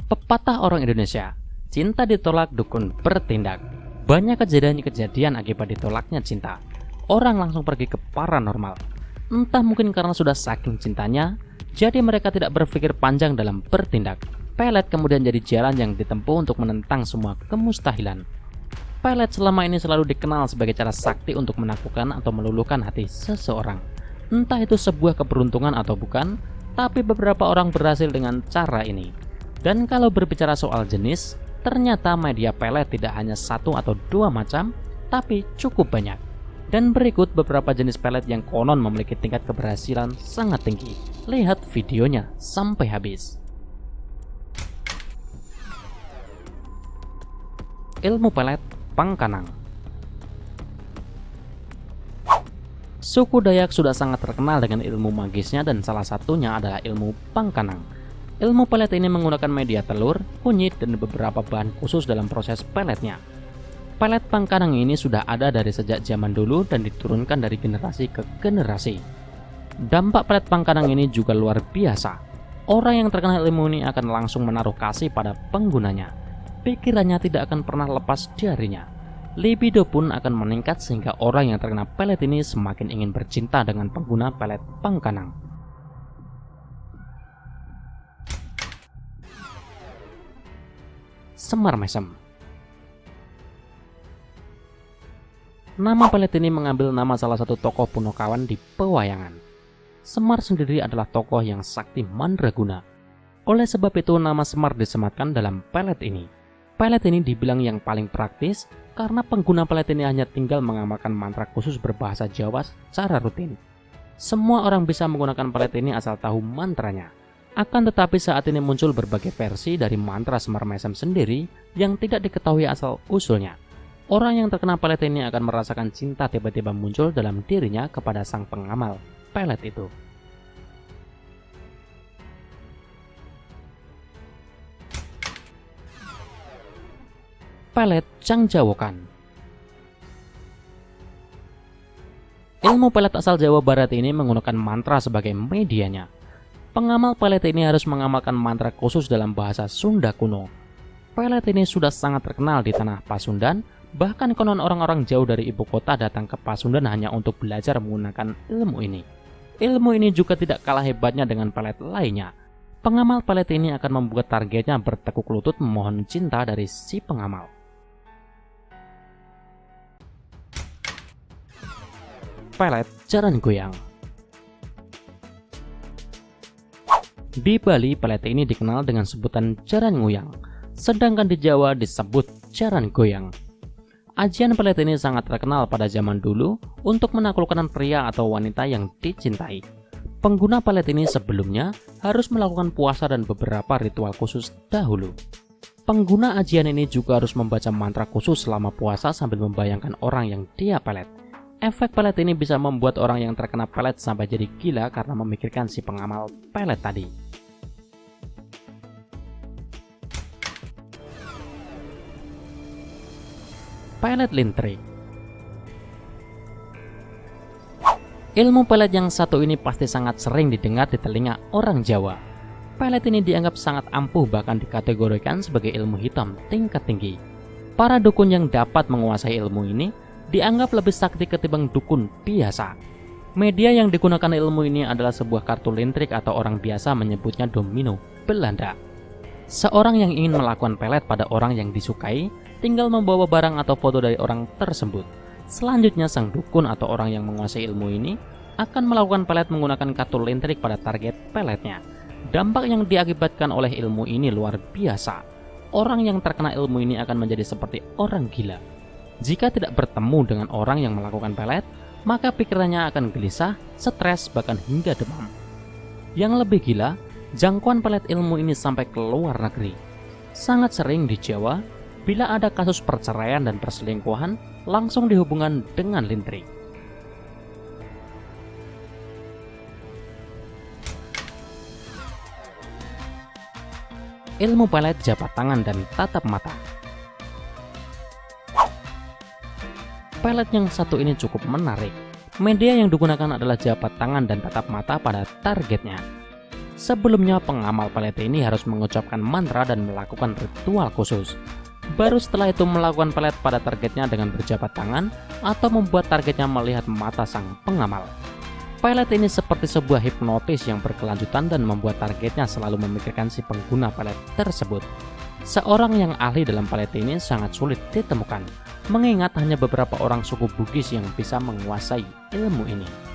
Pepatah orang Indonesia, cinta ditolak, dukun bertindak. Banyak kejadian-kejadian akibat ditolaknya cinta. Orang langsung pergi ke paranormal. Entah mungkin karena sudah saking cintanya, jadi mereka tidak berpikir panjang dalam bertindak. Pelet kemudian jadi jalan yang ditempuh untuk menentang semua kemustahilan. Pelet selama ini selalu dikenal sebagai cara sakti untuk menaklukkan atau meluluhkan hati seseorang. Entah itu sebuah keberuntungan atau bukan, tapi beberapa orang berhasil dengan cara ini. Dan kalau berbicara soal jenis, ternyata media pelet tidak hanya satu atau dua macam, tapi cukup banyak. Dan berikut beberapa jenis pelet yang konon memiliki tingkat keberhasilan sangat tinggi. Lihat videonya sampai habis. Ilmu pelet Pangkanang. Suku Dayak sudah sangat terkenal dengan ilmu magisnya dan salah satunya adalah ilmu Pangkanang. Ilmu pelet ini menggunakan media telur, kunyit, dan beberapa bahan khusus dalam proses peletnya. Pelet Pangkanang ini sudah ada dari sejak zaman dulu dan diturunkan dari generasi ke generasi. Dampak pelet Pangkanang ini juga luar biasa. Orang yang terkena ilmu ini akan langsung menaruh kasih pada penggunanya. Pikirannya tidak akan pernah lepas darinya. Libido pun akan meningkat sehingga orang yang terkena pelet ini semakin ingin bercinta dengan pengguna pelet Pangkanang. Semar Mesem. Nama pelet ini mengambil nama salah satu tokoh Punokawan di pewayangan. Semar sendiri adalah tokoh yang sakti mandraguna. Oleh sebab itu nama Semar disematkan dalam pelet ini. Pelet ini dibilang yang paling praktis karena pengguna pelet ini hanya tinggal mengamalkan mantra khusus berbahasa Jawa secara rutin. Semua orang bisa menggunakan pelet ini asal tahu mantranya. Akan tetapi saat ini muncul berbagai versi dari mantra Semar Mesem sendiri yang tidak diketahui asal usulnya. Orang yang terkena pelet ini akan merasakan cinta tiba-tiba muncul dalam dirinya kepada sang pengamal pelet itu. Pelet Cangjawokan. Ilmu pelet asal Jawa Barat ini menggunakan mantra sebagai medianya. Pengamal pelet ini harus mengamalkan mantra khusus dalam bahasa Sunda kuno. Pelet ini sudah sangat terkenal di tanah Pasundan, bahkan konon orang-orang jauh dari ibu kota datang ke Pasundan hanya untuk belajar menggunakan ilmu ini. Ilmu ini juga tidak kalah hebatnya dengan pelet lainnya. Pengamal pelet ini akan membuat targetnya bertekuk lutut memohon cinta dari si pengamal. Pelet Jaran Goyang. Di Bali, pelet ini dikenal dengan sebutan jaran goyang, sedangkan di Jawa disebut jaran goyang. Ajian pelet ini sangat terkenal pada zaman dulu untuk menaklukkan pria atau wanita yang dicintai. Pengguna pelet ini sebelumnya harus melakukan puasa dan beberapa ritual khusus dahulu. Pengguna ajian ini juga harus membaca mantra khusus selama puasa sambil membayangkan orang yang dia pelet. Efek pelet ini bisa membuat orang yang terkena pelet sampai jadi gila karena memikirkan si pengamal pelet tadi. Pelet Lintrik. Ilmu pelet yang satu ini pasti sangat sering didengar di telinga orang Jawa. Pelet ini dianggap sangat ampuh, bahkan dikategorikan sebagai ilmu hitam tingkat tinggi. Para dukun yang dapat menguasai ilmu ini dianggap lebih sakti ketimbang dukun biasa. Media yang digunakan ilmu ini adalah sebuah kartu lintrik atau orang biasa menyebutnya domino Belanda. Seorang yang ingin melakukan pelet pada orang yang disukai tinggal membawa barang atau foto dari orang tersebut. Selanjutnya sang dukun atau orang yang menguasai ilmu ini akan melakukan pelet menggunakan kartu lintrik pada target peletnya. Dampak yang diakibatkan oleh ilmu ini luar biasa. Orang yang terkena ilmu ini akan menjadi seperti orang gila. Jika tidak bertemu dengan orang yang melakukan pelet, maka pikirannya akan gelisah, stres, bahkan hingga demam. Yang lebih gila, jangkauan pelet ilmu ini sampai ke luar negeri. Sangat sering di Jawa, bila ada kasus perceraian dan perselingkuhan, langsung dihubungkan dengan lintrik. Ilmu pelet jabat tangan dan tatap mata. Pelet yang satu ini cukup menarik. Media yang digunakan adalah jabat tangan dan tatap mata pada targetnya. Sebelumnya, pengamal pelet ini harus mengucapkan mantra dan melakukan ritual khusus. Baru setelah itu melakukan pelet pada targetnya dengan berjabat tangan atau membuat targetnya melihat mata sang pengamal. Pelet ini seperti sebuah hipnotis yang berkelanjutan dan membuat targetnya selalu memikirkan si pengguna pelet tersebut. Seorang yang ahli dalam pelet ini sangat sulit ditemukan, mengingat hanya beberapa orang suku Bugis yang bisa menguasai ilmu ini.